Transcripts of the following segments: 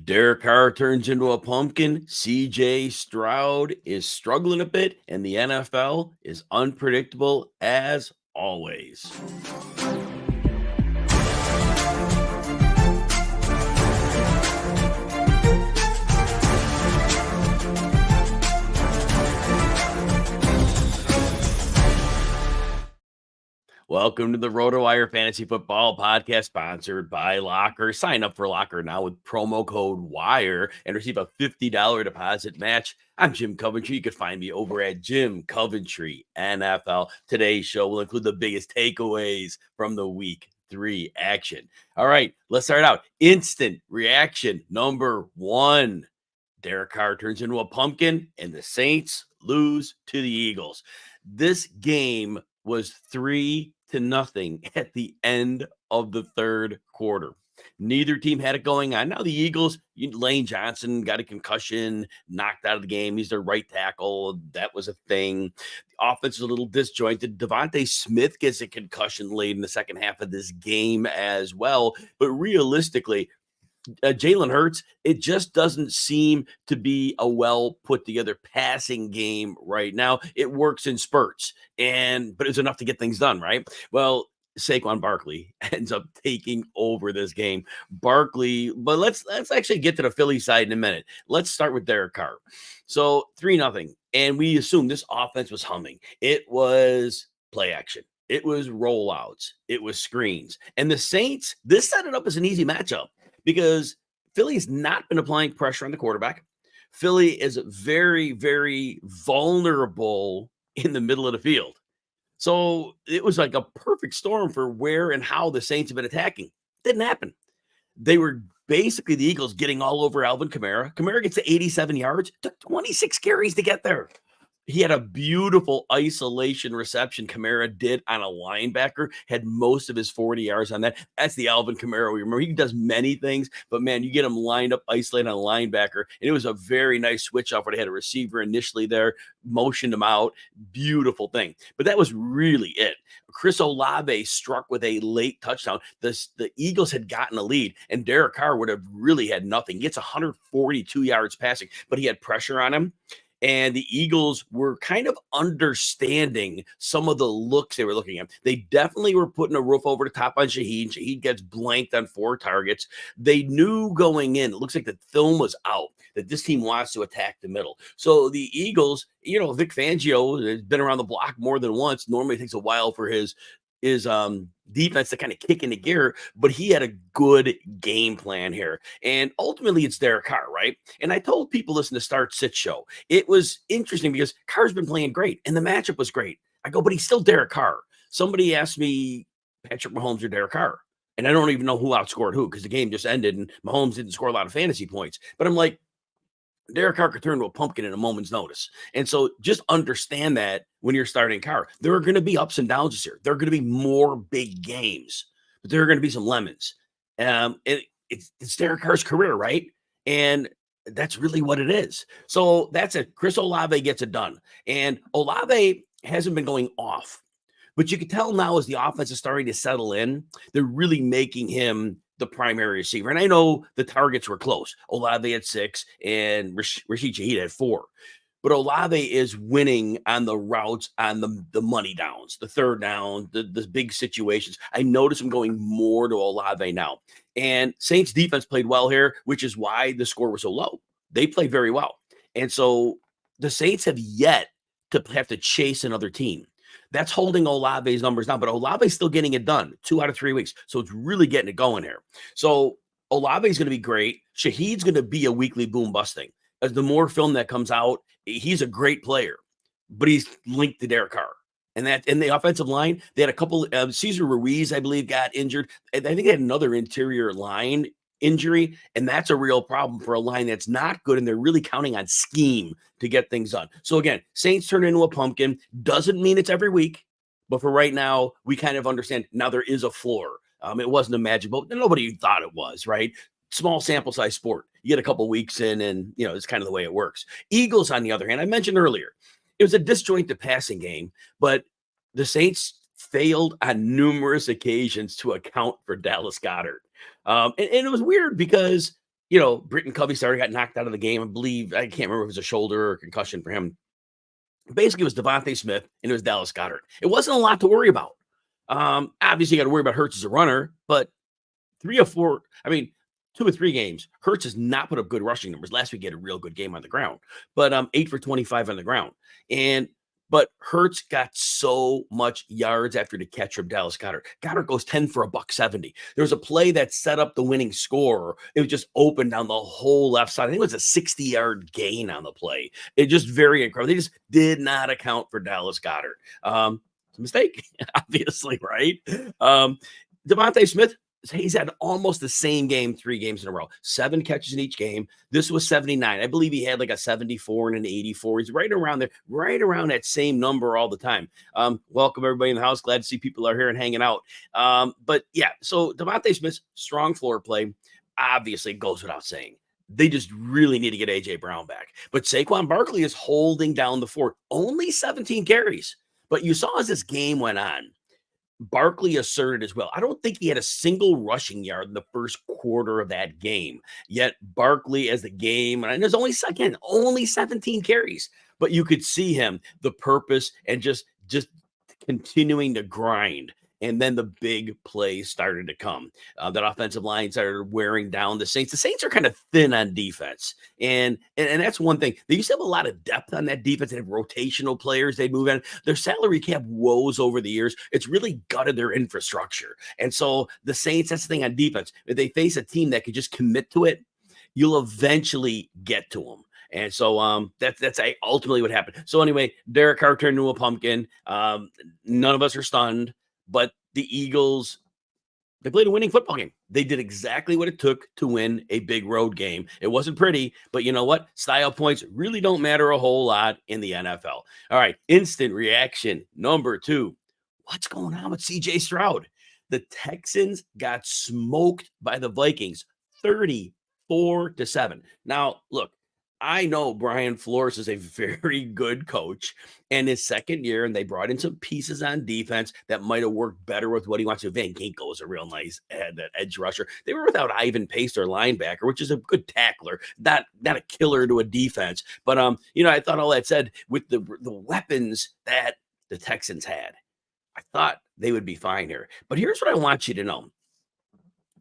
Derek Carr turns into a pumpkin. CJ Stroud is struggling a bit, and the NFL is unpredictable as always. Welcome to the RotoWire Fantasy Football Podcast, sponsored by Locker. Sign up for Locker now with promo code WIRE and receive a $50 deposit match. I'm Jim Coventry. You can find me over at Jim Coventry NFL. Today's show will include the biggest takeaways from the week 3 action. All right, let's start out. Instant reaction number 1. Derek Carr turns into a pumpkin, and the Saints lose to the Eagles. This game was 3-0 at the end of the third quarter. Neither team had it going on. Now the Eagles, Lane Johnson got a concussion, knocked out of the game. He's their right tackle. That was a thing. The offense is a little disjointed. Devontae Smith gets a concussion late in the second half of this game as well. But realistically, Jalen Hurts, it just doesn't seem to be a well put together passing game right now. It works in spurts, but it's enough to get things done, right? Well, Saquon Barkley ends up taking over this game. But let's actually get to the Philly side in a minute. Let's start with Derek Carr. So 3-0, and we assume this offense was humming. It was play action. It was rollouts. It was screens. And the Saints, this set it up as an easy matchup, because Philly's not been applying pressure on the quarterback. Philly is very, very vulnerable in the middle of the field. So it was like a perfect storm for where and how the Saints have been attacking. Didn't happen. They were basically the Eagles getting all over Alvin Kamara. Kamara gets to 87 yards, took 26 carries to get there. He had a beautiful isolation reception. Kamara did on a linebacker, had most of his 40 yards on that. That's the Alvin Kamara. We remember he does many things, but man, you get him lined up, isolated on a linebacker. And it was a very nice switch off where they had a receiver initially there, motioned him out. Beautiful thing. But that was really it. Chris Olave struck with a late touchdown. The Eagles had gotten a lead, and Derek Carr would have really had nothing. He gets 142 yards passing, but he had pressure on him. And the Eagles were kind of understanding some of the looks they were looking at. They definitely were putting a roof over the top on Shaheed. Shaheed gets blanked on 4 targets. They knew going in, it looks like the film was out, that this team wants to attack the middle. So the Eagles, Vic Fangio has been around the block more than once. Normally it takes a while for his defense to kind of kick into gear, but he had a good game plan here. And ultimately it's Derek Carr, right? And I told people this in the start sit show. It was interesting because Carr's been playing great and the matchup was great. I go, but he's still Derek Carr. Somebody asked me, Patrick Mahomes or Derek Carr? And I don't even know who outscored who, because the game just ended and Mahomes didn't score a lot of fantasy points. But I'm like, Derek Carr could turn into a pumpkin in a moment's notice. And so just understand that when you're starting Carr, there are going to be ups and downs this year. There are going to be more big games, but there are going to be some lemons. It's Derek Carr's career, right? And that's really what it is. So that's it. Chris Olave gets it done. And Olave hasn't been going off, but you can tell now as the offense is starting to settle in, they're really making him the primary receiver. And I know the targets were close. Olave had 6 and Rashid Shaheed had 4. But Olave is winning on the routes, on the money downs, the third down, the big situations. I notice him going more to Olave now. And Saints defense played well here, which is why the score was so low. They played very well. And so the Saints have yet to have to chase another team. That's holding Olave's numbers down, but Olave's still getting it done 2 out of 3 weeks. So it's really getting it going here. So Olave's going to be great. Shaheed's going to be a weekly boom busting. As the more film that comes out, he's a great player, but he's linked to Derek Carr. And that in the offensive line, they had a couple Cesar Ruiz, I believe, got injured. And I think they had another interior line injury, and that's a real problem for a line that's not good, and they're really counting on scheme to get things done. So again, Saints turn into a pumpkin. Doesn't mean it's every week, but for right now, we kind of understand now there is a floor. It wasn't a magic boat. Nobody thought it was, right? Small sample size sport. You get a couple weeks in, and it's kind of the way it works. Eagles, on the other hand, I mentioned earlier, it was a disjointed passing game, but the Saints failed on numerous occasions to account for Dallas Goedert. And it was weird because Britton Covey started got knocked out of the game. I believe I can't remember if it was a shoulder or concussion for him. Basically, it was Devontae Smith and it was Dallas Goedert. It wasn't a lot to worry about. Obviously, you got to worry about Hurts as a runner, but 2 or 3 games, Hurts has not put up good rushing numbers. Last week, he had a real good game on the ground, but 8 for 25 on the ground. But Hurts got so much yards after the catch from Dallas Goedert. Goedert goes 10 for $170. There was a play that set up the winning score. It was just open down the whole left side. I think it was a 60-yard gain on the play. It just very incredible. They just did not account for Dallas Goedert. It's a mistake, obviously, right? Devontae Smith, he's had almost the same game 3 games in a row. 7 catches in each game. This was 79. I believe he had like a 74 and an 84. He's right around there, right around that same number all the time. Welcome everybody in the house. Glad to see people are here and hanging out. But yeah, so Devontae Smith's strong floor play obviously goes without saying. They just really need to get A.J. Brown back. But Saquon Barkley is holding down the fort. Only 17 carries. But you saw as this game went on, Barkley asserted as well. I don't think he had a single rushing yard in the first quarter of that game. Yet Barkley, as the game, and there's only 17 carries, but you could see him, the purpose, and just continuing to grind. And then the big plays started to come. That offensive line started wearing down the Saints. The Saints are kind of thin on defense. And that's one thing. They used to have a lot of depth on that defense. They have rotational players they move in. Their salary cap woes over the years. It's really gutted their infrastructure. And so the Saints, that's the thing on defense. If they face a team that could just commit to it, you'll eventually get to them. And so that's ultimately what happened. So anyway, Derek Carr turned into a pumpkin. None of us are stunned. But the Eagles, they played a winning football game. They did exactly what it took to win a big road game. It wasn't pretty, but you know what? Style points really don't matter a whole lot in the NFL. All right, instant reaction number 2. What's going on with C.J. Stroud? The Texans got smoked by the Vikings, 34-7. Now, look, I know Brian Flores is a very good coach and his second year, and they brought in some pieces on defense that might have worked better with what he wants to. Van Ginkel is a real nice edge rusher. They were without Ivan Pace, their linebacker, which is a good tackler, not a killer to a defense. But, I thought all that said with the weapons that the Texans had, I thought they would be fine here. But here's what I want you to know.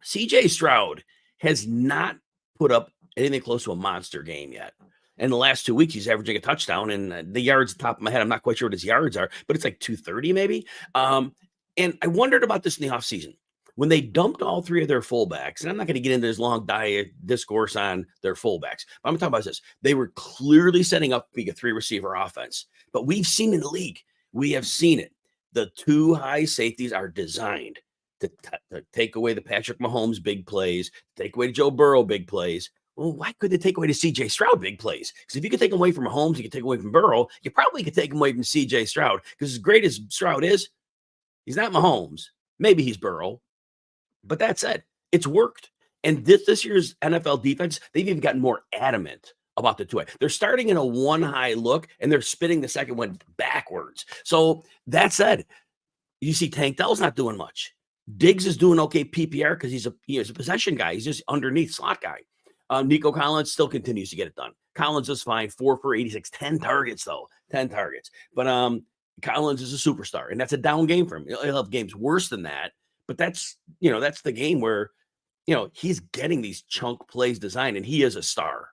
C.J. Stroud has not put up anything close to a monster game yet. In the last 2 weeks, he's averaging a touchdown, and the yards, top of my head, I'm not quite sure what his yards are, but it's like 230 maybe. And I wondered about this in the offseason. When they dumped all 3 of their fullbacks, and I'm not going to get into this long discourse on their fullbacks, but I'm going to talk about this. They were clearly setting up to be a 3-receiver offense, but we've seen in the league, we have seen it. The 2 high safeties are designed to take away the Patrick Mahomes big plays, take away the Joe Burrow big plays. Well, why could they take away the C.J. Stroud big plays? Because if you could take them away from Mahomes, you could take away from Burrow, you probably could take them away from C.J. Stroud. Because as great as Stroud is, he's not Mahomes. Maybe he's Burrow. But that said, it's worked. And this year's NFL defense, they've even gotten more adamant about the 2. They're starting in a 1-high look, and they're spitting the second one backwards. So that said, you see Tank Dell's not doing much. Diggs is doing okay PPR because he's a possession guy. He's just underneath slot guy. Nico Collins still continues to get it done. Collins is fine, 4 for 86, 10 targets though, 10 targets. But Collins is a superstar, and that's a down game for him. He'll have games worse than that, but that's the game where he's getting these chunk plays designed, and he is a star.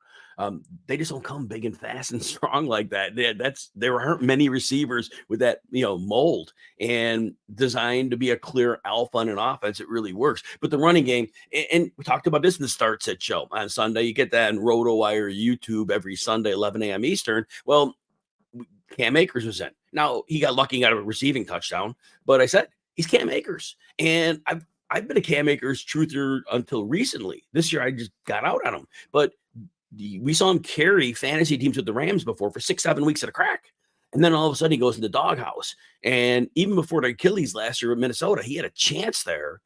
They just don't come big and fast and strong like that. There aren't many receivers with that, mold and designed to be a clear alpha in an offense. It really works. But the running game, and we talked about this in the Start Sit show on Sunday. You get that on RotoWire YouTube every Sunday, 11 a.m. Eastern. Well, Cam Akers was in. Now, he got lucky and got a receiving touchdown, but I said, he's Cam Akers. And I've been a Cam Akers truther until recently. This year, I just got out on him. But we saw him carry fantasy teams with the Rams before for 6-7 weeks at a crack. And then all of a sudden he goes in the doghouse. And even before the Achilles last year with Minnesota, he had a chance there.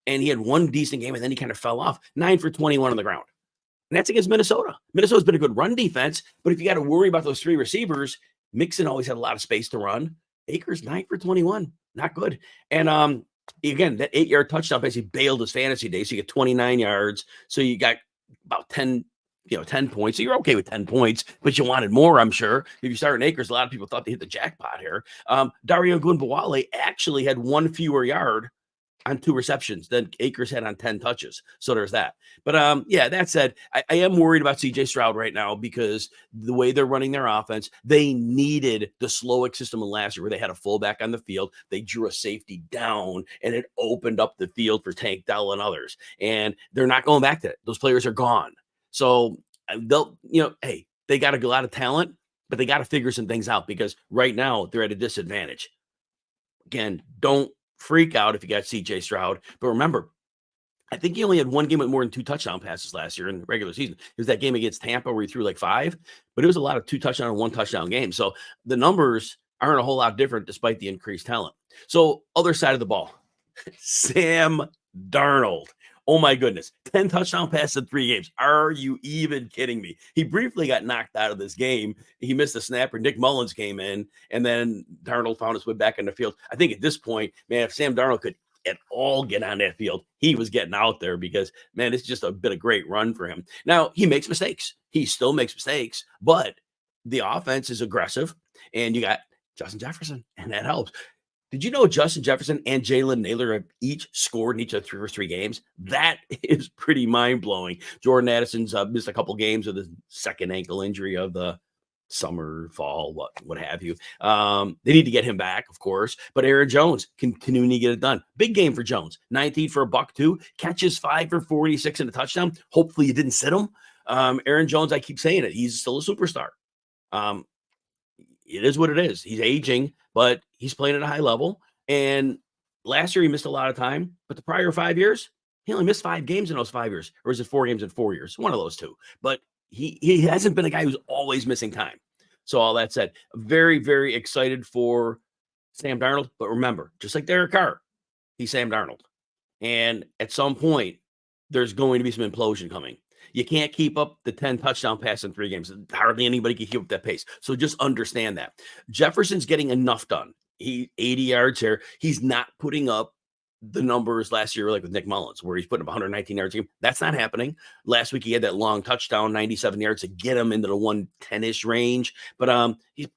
And he had one decent game, and then he kind of fell off. 9 for 21 on the ground. And that's against Minnesota. Minnesota's been a good run defense, but if you got to worry about those 3 receivers, Mixon always had a lot of space to run. Akers, 9 for 21. Not good. And again, that 8-yard touchdown basically bailed his fantasy day. So you get 29 yards. So you got about 10 points. So you're okay with 10 points, but you wanted more, I'm sure. If you start in Akers, a lot of people thought they hit the jackpot here. Dario Gunbowale actually had one fewer yard on 2 receptions than Akers had on 10 touches. So there's that. But yeah, that said, I am worried about CJ Stroud right now because the way they're running their offense, they needed the Slowick system in last year where they had a fullback on the field. They drew a safety down and it opened up the field for Tank Dell and others. And they're not going back to it. Those players are gone. So they'll, hey, they got a lot of talent, but they got to figure some things out because right now they're at a disadvantage. Again, don't freak out if you got CJ Stroud. But remember, I think he only had one game with more than 2 touchdown passes last year in the regular season. It was that game against Tampa where he threw like 5, but it was a lot of 2 touchdown and 1 touchdown games. So the numbers aren't a whole lot different despite the increased talent. So other side of the ball, Sam Darnold. Oh my goodness. 10 touchdown passes in 3 games. Are you even kidding me? He briefly got knocked out of this game. He missed a snapper. Nick Mullins came in, and then Darnold found his way back in the field. I think at this point, man, if Sam Darnold could at all get on that field, he was getting out there because, man, it's just been a great run for him. Now, he makes mistakes. He still makes mistakes, but the offense is aggressive, and you got Justin Jefferson, and that helps. Did you know Justin Jefferson and Jalen Naylor have each scored in each of the first 3 games? That is pretty mind-blowing. Jordan Addison's missed a couple games with his second ankle injury of the summer, fall, what have you. They need to get him back, of course. But Aaron Jones can continue to get it done. Big game for Jones. 19 for $102. Catches 5 for 46 and a touchdown. Hopefully you didn't sit him. Aaron Jones, I keep saying it. He's still a superstar. It is what it is. He's aging, but he's playing at a high level. And last year he missed a lot of time, but the prior 5 years, he only missed 5 games in those 5 years. Or is it 4 games in 4 years? One of those 2. But he hasn't been a guy who's always missing time. So all that said, very, very excited for Sam Darnold. But remember, just like Derek Carr, he's Sam Darnold. And at some point, there's going to be some implosion coming. You can't keep up the 10 touchdown pass in 3 games. Hardly anybody can keep up that pace. So just understand that. Jefferson's getting enough done. He 80 yards here. He's not putting up the numbers last year, like with Nick Mullins, where he's putting up 119 yards a game. That's not happening. Last week, he had that long touchdown, 97 yards to get him into the 110-ish range. But he's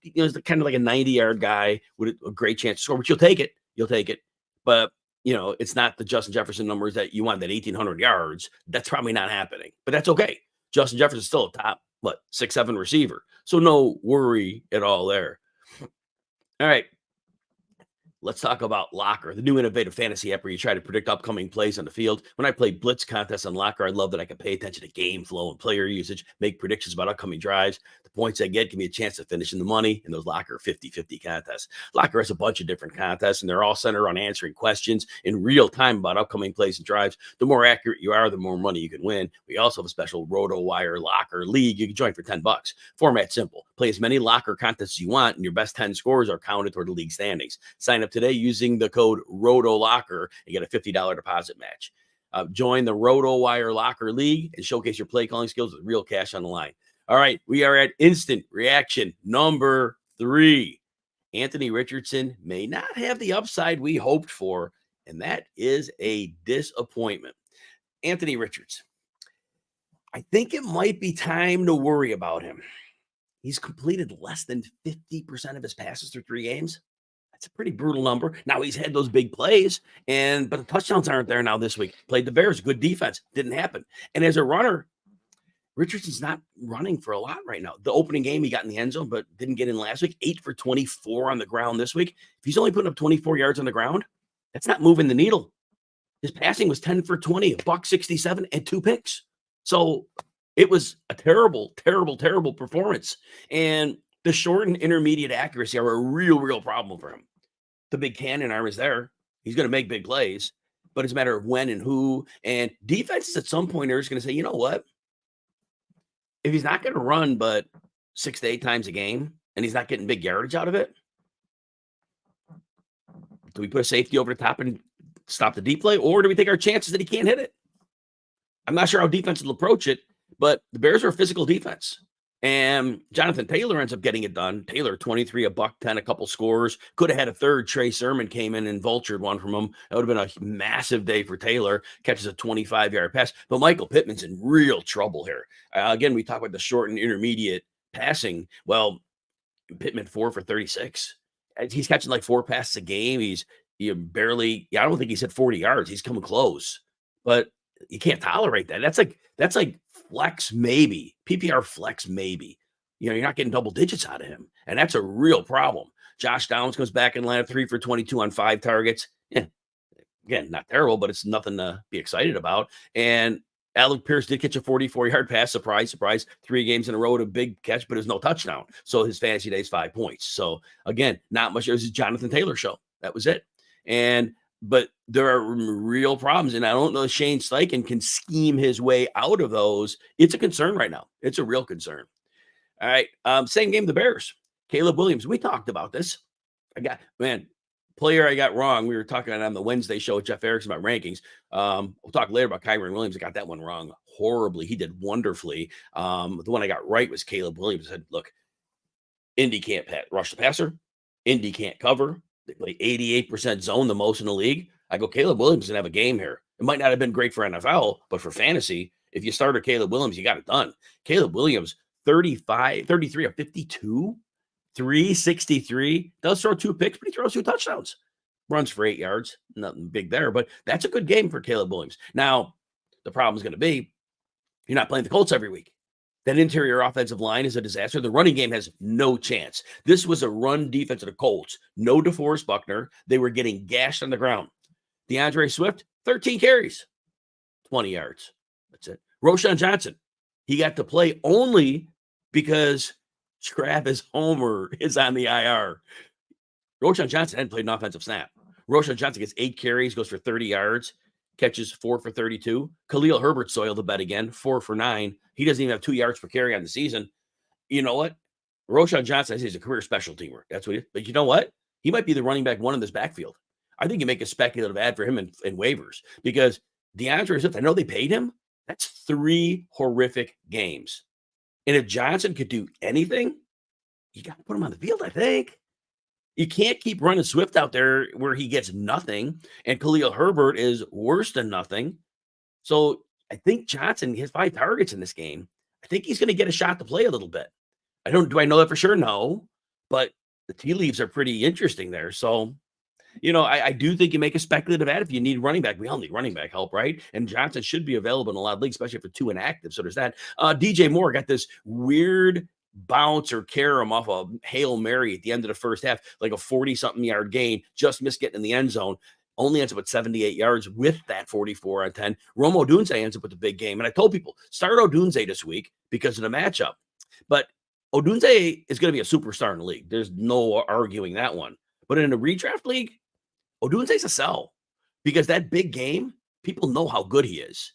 kind of like a 90-yard guy with a great chance to score, but you'll take it. You'll take it. But it's not the Justin Jefferson numbers that you want, that 1,800 yards. That's probably not happening, but that's okay. Justin Jefferson's still a top, 6'7" receiver. So no worry at all there. All right. Let's talk about Locker, the new innovative fantasy app where you try to predict upcoming plays on the field. When I play blitz contests on Locker, I love that I can pay attention to game flow and player usage, make predictions about upcoming drives. The points I get give me a chance to finish in the money in those Locker 50-50 contests. Locker has a bunch of different contests, and they're all centered on answering questions in real time about upcoming plays and drives. The more accurate you are, the more money you can win. We also have a special RotoWire Locker League you can join for $10. Format simple. Play as many Locker contests as you want, and your best 10 scores are counted toward the league standings. Sign up today using the code ROTOLOCKER and get a $50 deposit match. Join the RotoWire Locker League and showcase your play calling skills with real cash on the line. All right, we are at instant reaction number 3. Anthony Richardson may not have the upside we hoped for, and that is a disappointment. Anthony Richardson, I think it might be time to worry about him. He's completed less than 50% of his passes through 3 games. That's a pretty brutal number. Now he's had those big plays, but the touchdowns aren't there now this week. Played the Bears, good defense, didn't happen. And as a runner, Richardson's not running for a lot right now. The opening game, he got in the end zone, but didn't get in last week. 8 for 24 on the ground this week. If he's only putting up 24 yards on the ground, that's not moving the needle. His passing was 10 for 20, $167, and 2 picks. So it was a terrible, terrible, terrible performance. And the short and intermediate accuracy are a real problem for him. The big cannon arm is there. He's going to make big plays, but it's a matter of when and who. And defenses at some point are just going to say, you know what? If he's not going to run but 6 to 8 times a game and he's not getting big yardage out of it, do we put a safety over the top and stop the deep play, or do we take our chances that he can't hit it? I'm not sure how defenses will approach it, but the Bears are a physical defense. And Jonathan Taylor ends up getting it done. Taylor, 23, a buck 10, a couple scores. Could have had a third. Trey Sermon came in and vultured one from him. That would have been a massive day for Taylor. Catches a 25-yard pass. But Michael Pittman's in real trouble here. Again, we talk about the short and intermediate passing. Well, Pittman 4 for 36. He's catching like 4 passes a game. He's barely, I don't think he's hit 40 yards. He's coming close. But you can't tolerate that. That's like flex maybe, PPR flex maybe. You're not getting double digits out of him, and that's a real problem. Josh Downs comes back in line of 3 for 22 on 5 targets. Yeah, again, not terrible, but it's nothing to be excited about. And Alec Pierce did catch a 44-yard pass. Surprise, surprise. 3 games in a row with a big catch, but there's no touchdown. So his fantasy day is 5 points. So again, not much. It was a Jonathan Taylor show. That was it. But there are real problems, and I don't know if Shane Steichen can scheme his way out of those. It's a concern right now. It's a real concern. All right. Same game, the Bears. Caleb Williams. We talked about this. Player I got wrong. We were talking on the Wednesday show with Jeff Erickson about rankings. We'll talk later about Kyren Williams. I got that one wrong horribly. He did wonderfully. The one I got right was Caleb Williams. I said, look, Indy can't rush the passer. Indy can't cover. They play 88% zone, the most in the league. I go, Caleb Williams can have a game here. It might not have been great for NFL, but for fantasy, if you started Caleb Williams, you got it done. Caleb Williams, 33 of 52, 363. Does throw 2 picks, but he throws 2 touchdowns. Runs for 8 yards. Nothing big there, but that's a good game for Caleb Williams. Now, the problem is going to be you're not playing the Colts every week. That interior offensive line is a disaster. The running game has no chance. This was a run defense of the Colts. No DeForest Buckner. They were getting gashed on the ground. DeAndre Swift, 13 carries, 20 yards. That's it. Roshan Johnson, he got to play only because Travis Homer is on the IR. Roshan Johnson hadn't played an offensive snap. Roshan Johnson gets 8 carries, goes for 30 yards. Catches 4 for 32. Khalil Herbert soiled the bet again, 4 for 9. He doesn't even have 2 yards per carry on the season. You know what? Roshan Johnson, he's a career special teamer. That's what he is. But you know what? He might be the running back 1 in this backfield. I think you make a speculative ad for him in waivers because DeAndre Swift, I know they paid him. That's 3 horrific games. And if Johnson could do anything, you got to put him on the field, I think. You can't keep running Swift out there where he gets nothing, and Khalil Herbert is worse than nothing. So I think Johnson has 5 targets in this game. I think he's going to get a shot to play a little bit. Do I know that for sure? No, but the tea leaves are pretty interesting there. So, I do think you make a speculative ad if you need running back. We all need running back help, right? And Johnson should be available in a lot of leagues, especially for 2 inactive. So there's that. DJ Moore got this weird bounce or carom off a Hail Mary at the end of the first half, like a 40-something yard gain, just missed getting in the end zone. Only ends up with 78 yards with that 44 on 10. Rome Odunze ends up with a big game. And I told people, start Odunze this week because of the matchup. But Odunze is going to be a superstar in the league. There's no arguing that one. But in a redraft league, Odunze's a sell because that big game, people know how good he is.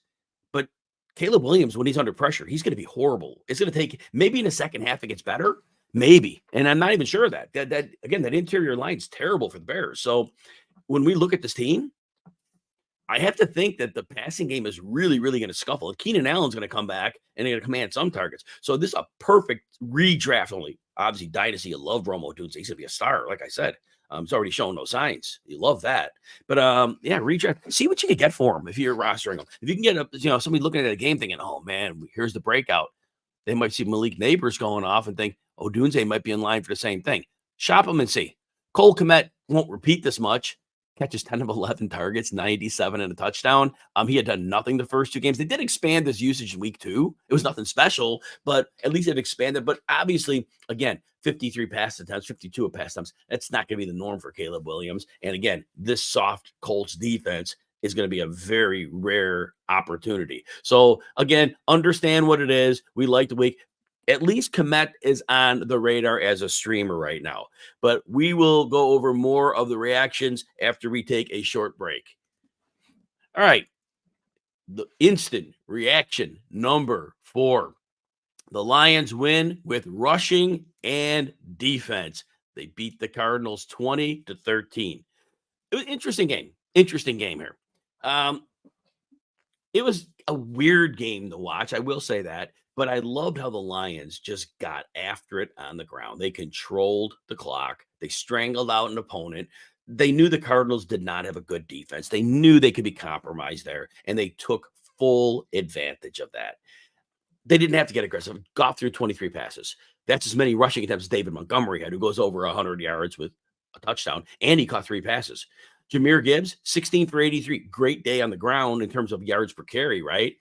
But Caleb Williams, when he's under pressure, he's going to be horrible. It's going to take maybe in the second half it gets better, maybe. And I'm not even sure of that. That again, that interior line is terrible for the Bears. So when we look at this team, I have to think that the passing game is really, really going to scuffle. And Keenan Allen's going to come back and they're going to command some targets. So this is a perfect redraft only. Obviously, Dynasty, you love Romo Odunze. He's going to be a star, like I said. It's already showing no signs. You love that. But redraft. See what you can get for him if you're rostering him. If you can get somebody looking at a game thinking, oh man, here's the breakout. They might see Malik Neighbors going off and think, Odunze might be in line for the same thing. Shop him and see. Cole Kmet won't repeat this much. Catches 10 of 11 targets, 97 and a touchdown. He had done nothing the first 2 games. They did expand his usage in week 2. It was nothing special, but at least they've expanded. But obviously, again, 53 pass attempts, 52 pass attempts. That's not going to be the norm for Caleb Williams. And again, this soft Colts defense is going to be a very rare opportunity. So again, understand what it is. We like the week. At least Komet is on the radar as a streamer right now. But we will go over more of the reactions after we take a short break. All right. The instant reaction number 4. The Lions win with rushing and defense. They beat the Cardinals 20-13. It was an interesting game. Interesting game here. It was a weird game to watch, I will say that, but I loved how the Lions just got after it on the ground. They controlled the clock. They strangled out an opponent. They knew the Cardinals did not have a good defense. They knew they could be compromised there, and they took full advantage of that. They didn't have to get aggressive. Goff threw 23 passes. That's as many rushing attempts as David Montgomery had, who goes over 100 yards with a touchdown, and he caught 3 passes. Jahmyr Gibbs, 16 for 83. Great day on the ground in terms of yards per carry, right?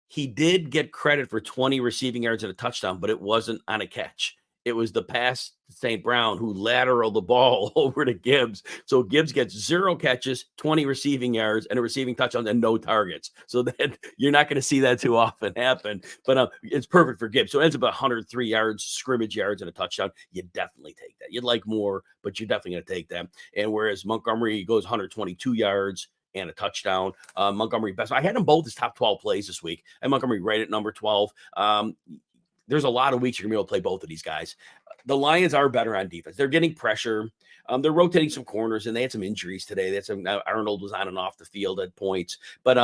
He did get credit for 20 receiving yards and a touchdown, but it wasn't on a catch. It was the pass to St. Brown who lateraled the ball over to Gibbs. So Gibbs gets 0 catches, 20 receiving yards, and a receiving touchdown and no targets. So that you're not going to see that too often happen. But it's perfect for Gibbs. So it ends up 103 yards, scrimmage yards, and a touchdown. You definitely take that. You'd like more, but you're definitely going to take that. And whereas Montgomery goes 122 yards and a touchdown. Montgomery best. I had them both as top 12 plays this week. And Montgomery right at number 12. There's a lot of weeks you're going to be able to play both of these guys. The Lions are better on defense. They're getting pressure. They're rotating some corners, and they had some injuries today. They had some Arnold was on and off the field at points, but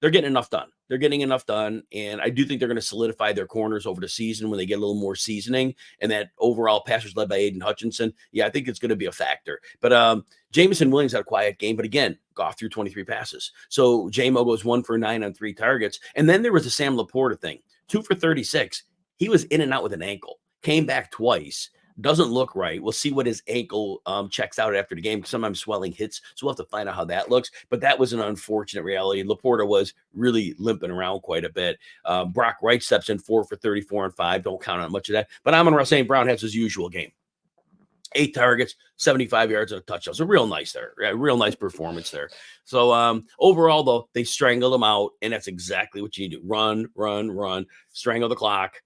they're getting enough done. They're getting enough done, and I do think they're going to solidify their corners over the season when they get a little more seasoning, and that overall passers led by Aiden Hutchinson. Yeah, I think it's going to be a factor. But Jameson Williams had a quiet game, but again, Goff threw 23 passes. So J-Mo goes 1 for 9 on 3 targets. And then there was the Sam Laporta thing, 2 for 36. He was in and out with an ankle, came back twice. Doesn't look right. We'll see what his ankle checks out after the game. Sometimes swelling hits, so we'll have to find out how that looks. But that was an unfortunate reality. Laporta was really limping around quite a bit. Brock Wright steps in 4 for 34 and 5. Don't count on much of that. But Amon-Ra St. Brown has his usual game. 8 targets, 75 yards, and a touchdown. So real nice there. Yeah, real nice performance there. So overall, though, they strangled them out, and that's exactly what you need to do. Run, strangle the clock.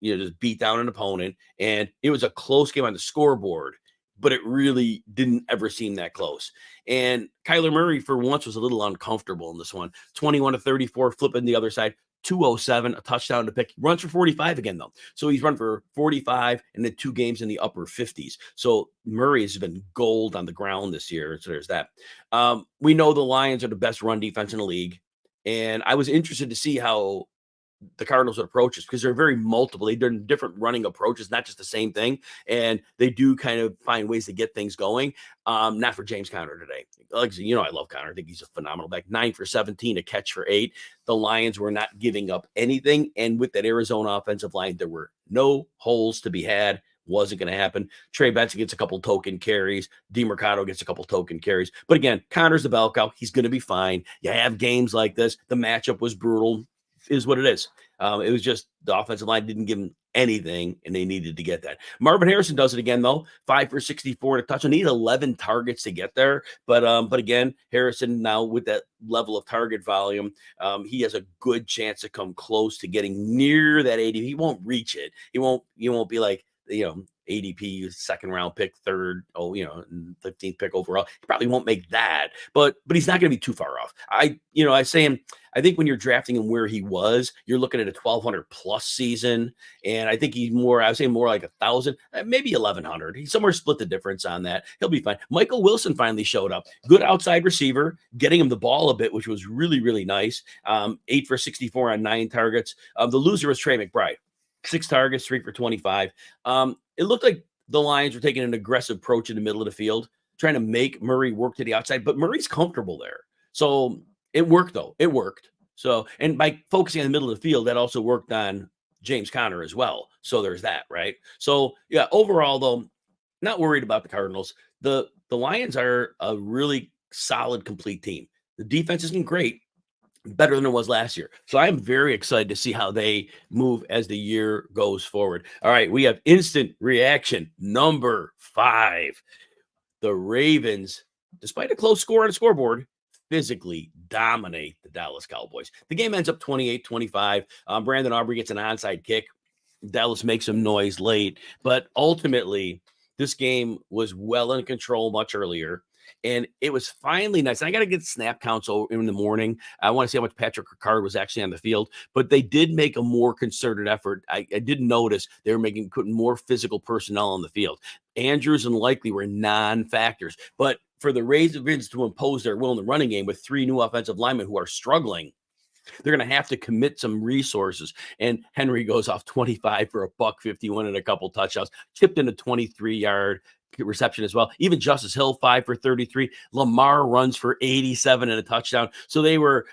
Just beat down an opponent. And it was a close game on the scoreboard, but it really didn't ever seem that close. And Kyler Murray, for once, was a little uncomfortable in this one. 21 to 34, flipping the other side. 207, a touchdown to pick. He runs for 45 again, though. So he's run for 45 and then 2 games in the upper 50s. So Murray has been gold on the ground this year. So there's that. We know the Lions are the best run defense in the league. And I was interested to see how the Cardinals would approach this because they're very multiple. They're different running approaches, not just the same thing. And they do kind of find ways to get things going. Not for James Conner today. Like, I love Conner. I think he's a phenomenal back. 9 for 17, a catch for 8. The Lions were not giving up anything. And with that Arizona offensive line, there were no holes to be had. Wasn't going to happen. Trey Benson gets a couple token carries. DeMercado gets a couple token carries. But again, Conner's the bell cow. He's going to be fine. You have games like this. The matchup was brutal. Is what it is. It was just the offensive line didn't give him anything, and they needed to get that. Marvin Harrison does it again, though. 5 for 64 and a touchdown. Need 11 targets to get there. But again, Harrison now with that level of target volume, he has a good chance to come close to getting near that 80. He won't reach it. You won't be like, ADP, second round pick, 15th pick overall. He probably won't make that, but he's not going to be too far off. I think when you're drafting him where he was, you're looking at a 1,200 plus season. And I think he's more, I would say more like 1,000, maybe 1,100. He's somewhere split the difference on that. He'll be fine. Michael Wilson finally showed up. Good outside receiver, getting him the ball a bit, which was really, really nice. 8 for 64 on 9 targets. The loser was Trey McBride. 6 targets, 3 for 25. It looked like the Lions were taking an aggressive approach in the middle of the field, trying to make Murray work to the outside, but Murray's comfortable there. So it worked, though. It worked. So, and by focusing on the middle of the field, that also worked on James Conner as well. So there's that, right? So, yeah, overall, though, not worried about the Cardinals. The Lions are a really solid, complete team. The defense isn't great. Better than it was last year. So I'm very excited to see how they move as the year goes forward. All right, we have instant reaction number 5. The Ravens, despite a close score on the scoreboard, physically dominate the Dallas Cowboys. The game ends up 28-25. Brandon Aubrey gets an onside kick. Dallas makes some noise late, but ultimately this game was well in control much earlier. And it was finally nice. And I got to get snap counts in the morning. I want to see how much Patrick Ricard was actually on the field, but they did make a more concerted effort. I did notice they were putting more physical personnel on the field. Andrews and Likely were non-factors, but for the Ravens to impose their will in the running game with 3 new offensive linemen who are struggling, they're going to have to commit some resources. And Henry goes off 25 for $151 and a couple touchdowns, chipped in a 23-yard reception as well. Even Justice Hill, 5 for 33. Lamar runs for 87 and a touchdown. So they were,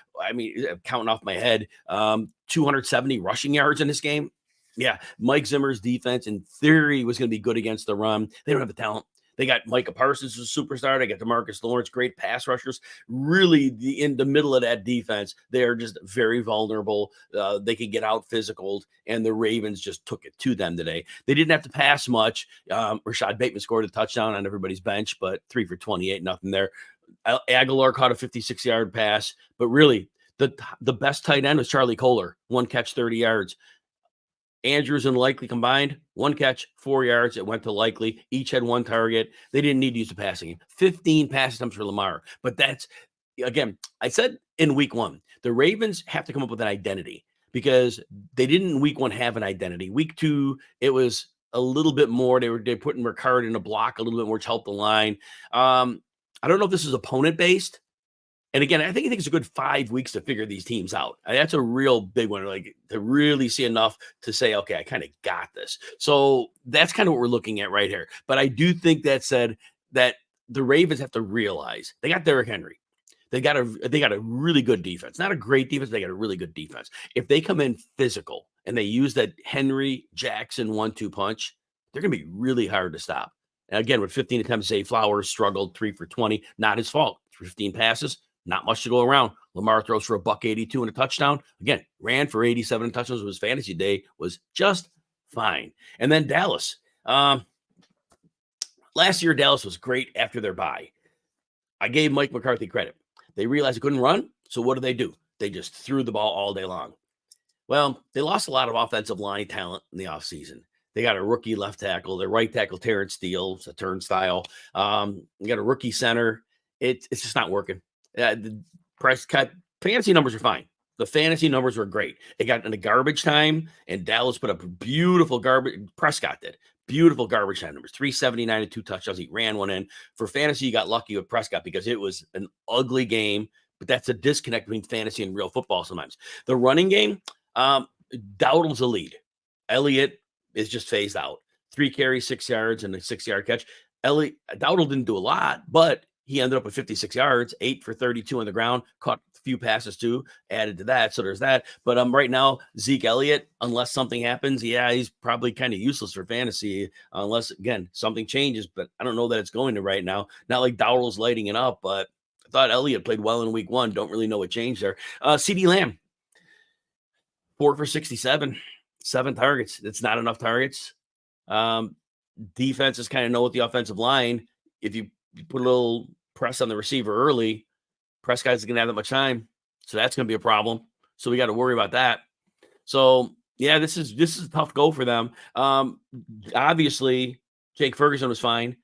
counting off my head, 270 rushing yards in this game. Yeah, Mike Zimmer's defense in theory was going to be good against the run. They don't have the talent. They got Micah Parsons as a superstar. They got DeMarcus Lawrence, great pass rushers. Really, in the middle of that defense, they're just very vulnerable. They could get out physical, and the Ravens just took it to them today. They didn't have to pass much. Rashad Bateman scored a touchdown on everybody's bench, but 3 for 28, nothing there. Aguilar caught a 56-yard pass, but really, the best tight end was Charlie Kohler, 1 catch, 30 yards. Andrews and Likely combined, 1 catch, 4 yards. It went to Likely. Each had 1 target. They didn't need to use the passing game. 15 pass attempts for Lamar. But that's, again, I said in week 1, the Ravens have to come up with an identity because they didn't in week 1 have an identity. Week 2, it was a little bit more. They're putting Ricard in a block a little bit more to help the line. I don't know if this is opponent-based. And again, I think it takes a good 5 weeks to figure these teams out. That's a real big one, like to really see enough to say, okay, I kind of got this. So that's kind of what we're looking at right here. But I do think that said that the Ravens have to realize they got Derrick Henry. They got a really good defense. Not a great defense, they got a really good defense. If they come in physical and they use that Henry Jackson 1-2 punch, they're going to be really hard to stop. And again, with 15 attempts, Zay Flowers struggled 3 for 20. Not his fault. 15 passes. Not much to go around. Lamar throws for $182 and a touchdown. Again, ran for 87 touchdowns. His fantasy day was just fine. And then Dallas. Last year, Dallas was great after their bye. I gave Mike McCarthy credit. They realized they couldn't run, so what do? They just threw the ball all day long. Well, they lost a lot of offensive line talent in the offseason. They got a rookie left tackle. Their right tackle, Terrence Steele, it's a turnstile. They got a rookie center. It's just not working. The Prescott fantasy numbers are fine. The fantasy numbers were great. It got into garbage time, and Dallas put up beautiful garbage. Prescott did beautiful garbage time numbers, 379 and 2 touchdowns. He ran one in. For fantasy, you got lucky with Prescott because it was an ugly game. But that's a disconnect between fantasy and real football sometimes. The running game, Dowdle's a lead. Elliott is just phased out. 3 carries, 6 yards, and a 6-yard catch. Dowdle didn't do a lot, but he ended up with 56 yards, 8 for 32 on the ground, caught a few passes too, added to that. So there's that. But right now, Zeke Elliott, unless something happens, he's probably kind of useless for fantasy unless, again, something changes. But I don't know that it's going to right now. Not like Dowdle's lighting it up, but I thought Elliott played well in week 1. Don't really know what changed there. CeeDee Lamb, 4 for 67, 7 targets. It's not enough targets. Defenses kind of know with the offensive line. If you put a little press on the receiver early, Prescott's going to have that much time. So that's going to be a problem. So we got to worry about that. So yeah, this is a tough go for them. Obviously Jake Ferguson was fine.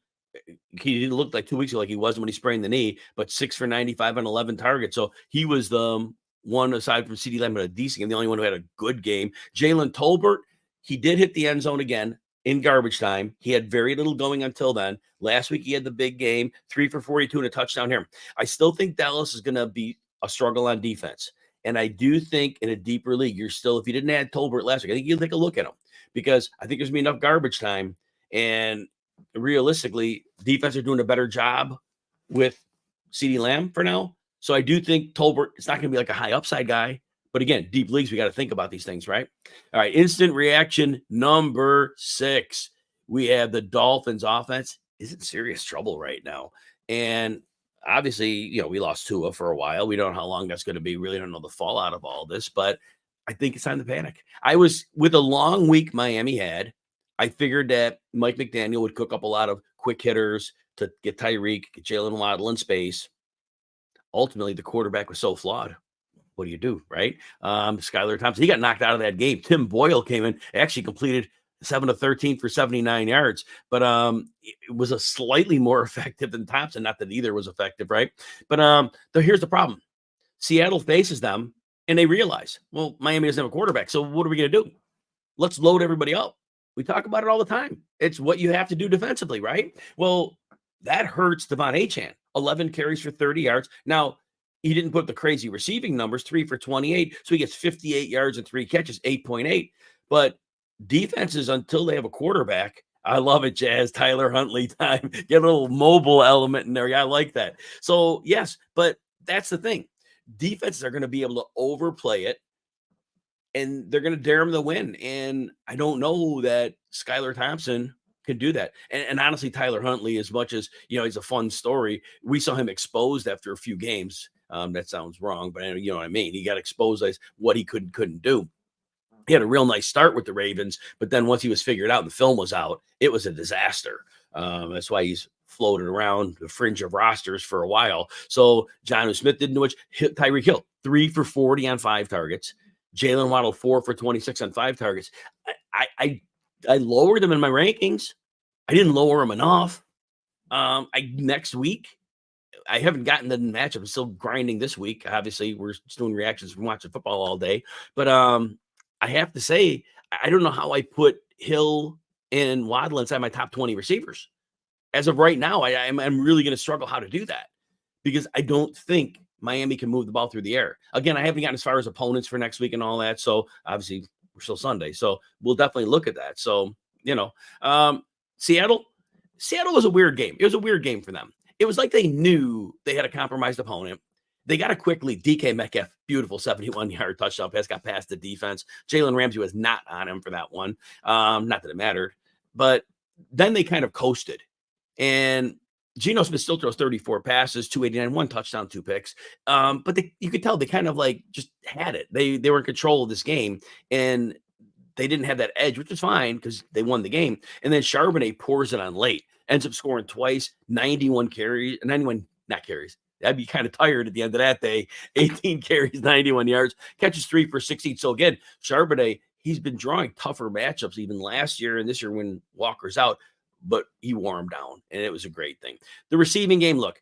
He didn't look like 2 weeks ago like he wasn't when he sprained the knee, but 6 for 95 on 11 targets. So he was the one aside from CeeDee Lamb, but a decent game, the only one who had a good game. Jalen Tolbert, he did hit the end zone again in garbage time. He had very little going until then. Last week, he had the big game, 3 for 42 and a touchdown here. I still think Dallas is going to be a struggle on defense. And I do think in a deeper league, you're still, if you didn't add Tolbert last week, I think you'll take a look at him because I think there's going to be enough garbage time. And realistically, defense are doing a better job with CeeDee Lamb for now. So I do think Tolbert, it's not going to be like a high upside guy. But again, deep leagues, we got to think about these things, right? All right, instant reaction number 6. We have the Dolphins offense is in serious trouble right now. And obviously, we lost Tua for a while. We don't know how long that's going to be. Really don't know the fallout of all this, but I think it's time to panic. I was with a long week Miami had. I figured that Mike McDaniel would cook up a lot of quick hitters to get Tyreek, get Jalen Waddle in space. Ultimately, the quarterback was so flawed. What do you do, right? Skylar Thompson, he got knocked out of that game. Tim Boyle came in, actually completed 7 of 13 for 79 yards. But it was a slightly more effective than Thompson. Not that either was effective, right? But here's the problem. Seattle faces them, and they realize, well, Miami doesn't have a quarterback. So what are we going to do? Let's load everybody up. We talk about it all the time. It's what you have to do defensively, right? Well, that hurts Devon Achane. 11 carries for 30 yards. Now, he didn't put the crazy receiving numbers, 3 for 28. So he gets 58 yards and 3 catches, 8.8. But defenses, until they have a quarterback, I love it, Jazz. Tyler Huntley time. Get a little mobile element in there. Yeah, I like that. So, yes, but that's the thing. Defenses are going to be able to overplay it, and they're going to dare him to win. And I don't know that Skylar Thompson can do that. And honestly, Tyler Huntley, as much as, he's a fun story, we saw him exposed after a few games. That sounds wrong, but you know what I mean? He got exposed as what he couldn't do. He had a real nice start with the Ravens, but then once he was figured out and the film was out, it was a disaster. That's why he's floated around the fringe of rosters for a while. So Jonnu Smith didn't do much. Tyreek Hill, 3 for 40 on 5 targets. Jalen Waddle, 4 for 26 on 5 targets. I lowered them in my rankings. I didn't lower them enough. Next week, I haven't gotten the matchup. I'm still grinding this week. Obviously, we're just doing reactions from watching football all day. But I have to say, I don't know how I put Hill and Waddle inside my top 20 receivers. As of right now, I'm really going to struggle how to do that because I don't think Miami can move the ball through the air. Again, I haven't gotten as far as opponents for next week and all that. So obviously, we're still Sunday. So we'll definitely look at that. So, Seattle was a weird game. It was a weird game for them. It was like they knew they had a compromised opponent. They got a quick lead. DK Metcalf, beautiful 71-yard touchdown pass, got past the defense. Jalen Ramsey was not on him for that one. Not that it mattered. But then they kind of coasted. And Geno Smith still throws 34 passes, 289, 1 touchdown, 2 picks. But you could tell they kind of just had it. They were in control of this game. And they didn't have that edge, which is fine because they won the game. And then Charbonnet pours it on late. Ends up scoring twice, 91 carries, 91, not carries. I'd be kind of tired at the end of that day. 18 carries, 91 yards, catches 3 for 16. So again, Charbonnet, he's been drawing tougher matchups even last year and this year when Walker's out, but he wore him down, and it was a great thing. The receiving game, look,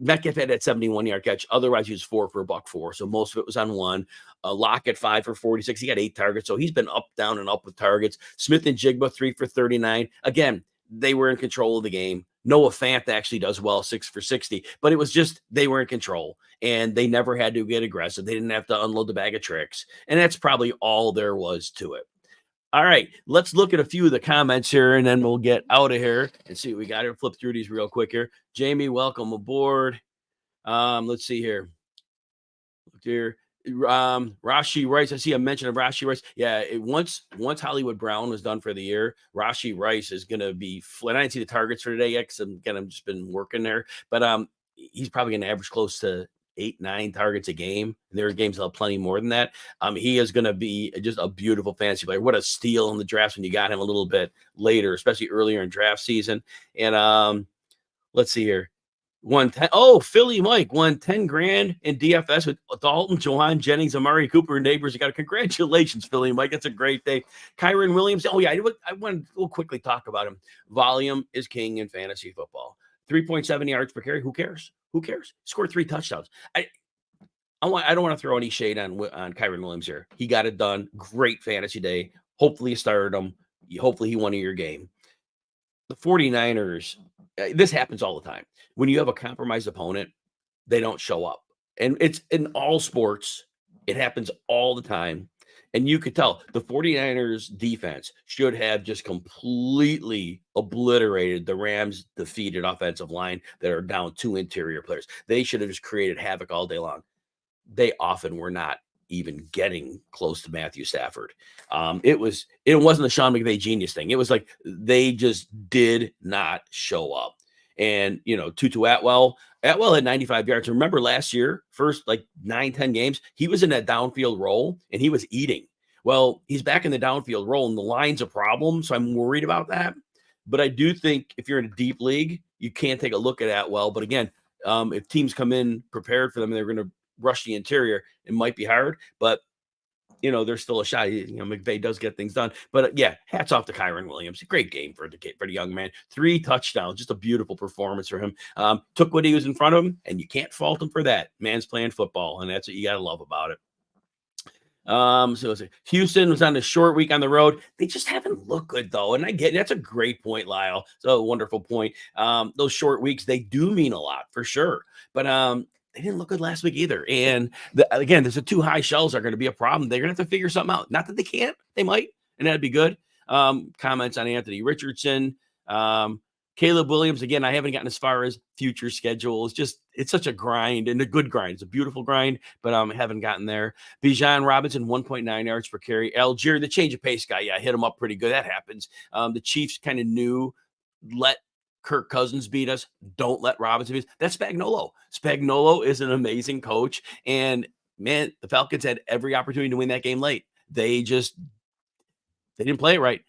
Metcalf had that 71-yard catch. Otherwise, he was 4 for $104. So most of it was on one. Lockett 5 for 46. He got 8 targets. So he's been up, down, and up with targets. Smith and Jigba 3 for 39. Again, they were in control of the game. Noah Fant actually does well, 6 for 60. But it was just they were in control, and they never had to get aggressive. They didn't have to unload the bag of tricks. And that's probably all there was to it. All right, let's look at a few of the comments here, and then we'll get out of here and see what we got here. Flip through these real quick here. Jamie, welcome aboard. Let's see here. Look here. Rashee Rice. I see a mention of Rashee Rice. Yeah, once Hollywood Brown was done for the year, Rashee Rice is going to be flat. I didn't see the targets for today yet because I've just been working there. But he's probably going to average close to 8-9 targets a game. There are games that have plenty more than that. He is going to be just a beautiful fantasy player. What a steal in the drafts when you got him a little bit later, especially earlier in draft season. And let's see here. Philly Mike won 10 grand in DFS with Dalton, Jawan Jennings, Amari Cooper, and neighbors. You got congratulations, Philly Mike. That's a great day. Kyron Williams. Oh, yeah, I want to quickly talk about him. Volume is king in fantasy football. 3.7 yards per carry. Who cares? Scored 3 touchdowns. I don't want to throw any shade on Kyron Williams here. He got it done. Great fantasy day. Hopefully you started him. Hopefully he won your game. The 49ers, this happens all the time. When you have a compromised opponent, they don't show up. And it's in all sports. It happens all the time. And you could tell the 49ers defense should have just completely obliterated the Rams' defeated offensive line that are down 2 interior players. They should have just created havoc all day long. They often were not even getting close to Matthew Stafford. It wasn't a Sean McVay genius thing. It was like they just did not show up. And, Tutu Atwell had 95 yards. Remember last year, first 9-10 games, he was in that downfield role and he was eating. Well, he's back in the downfield role and the line's a problem. So I'm worried about that. But I do think if you're in a deep league, you can't take a look at Atwell. But again, if teams come in prepared for them and they're going to rush the interior, it might be hard. But, there's still a shot. McVay does get things done. But yeah, hats off to Kyron Williams. Great game for the young man. 3 touchdowns, just a beautiful performance for him. Took what he was in front of him, and you can't fault him for that. Man's playing football, and that's what you got to love about it. So Houston was on a short week on the road. They just haven't looked good though. And I get that's a great point, Lyle. It's a wonderful point. Those short weeks, they do mean a lot for sure. But they didn't look good last week either. And again, there's the 2 high shells are going to be a problem. They're going to have to figure something out. Not that they can't, they might, and that'd be good. Comments on Anthony Richardson. Caleb Williams, again, I haven't gotten as far as future schedule. It's such a grind and a good grind. It's a beautiful grind, but I haven't gotten there. Bijan Robinson, 1.9 yards per carry. Algier, the change of pace guy, yeah, hit him up pretty good. That happens. The Chiefs kind of knew, let Kirk Cousins beat us. Don't let Robinson beat us. That's Spagnuolo. Spagnuolo is an amazing coach. And, man, the Falcons had every opportunity to win that game late. They didn't play it right.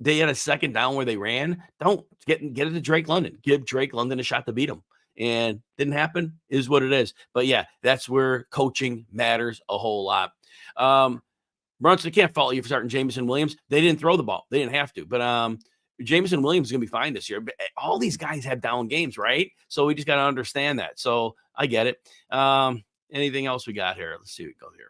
They had a second down where they ran. Don't get it to Drake London. Give Drake London a shot to beat him. And didn't happen, is what it is. But yeah, that's where coaching matters a whole lot. Brunson, can't fault you for starting Jameson Williams. They didn't throw the ball. They didn't have to. But Jameson Williams is going to be fine this year. But all these guys have down games, right? So we just got to understand that. So I get it. Anything else we got here? Let's see what we go here.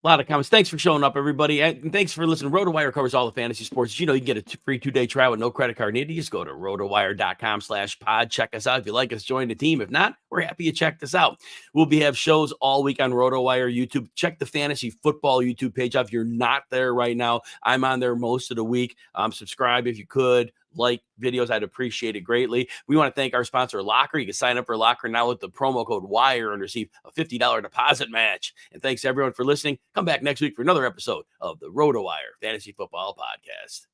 A lot of comments. Thanks for showing up, everybody. And thanks for listening. RotoWire covers all the fantasy sports. You can get a free 2-day trial with no credit card needed. You just go to rotowire.com/pod. Check us out. If you like us, join the team. If not, we're happy you checked us out. We'll have shows all week on RotoWire YouTube. Check the fantasy football YouTube page out. If you're not there right now, I'm on there most of the week. Subscribe if you could. Like videos, I'd appreciate it greatly. We want to thank our sponsor, Locker. You can sign up for Locker now with the promo code WIRE and receive a $50 deposit match. And thanks everyone for listening. Come back next week for another episode of the RotoWire Fantasy Football Podcast.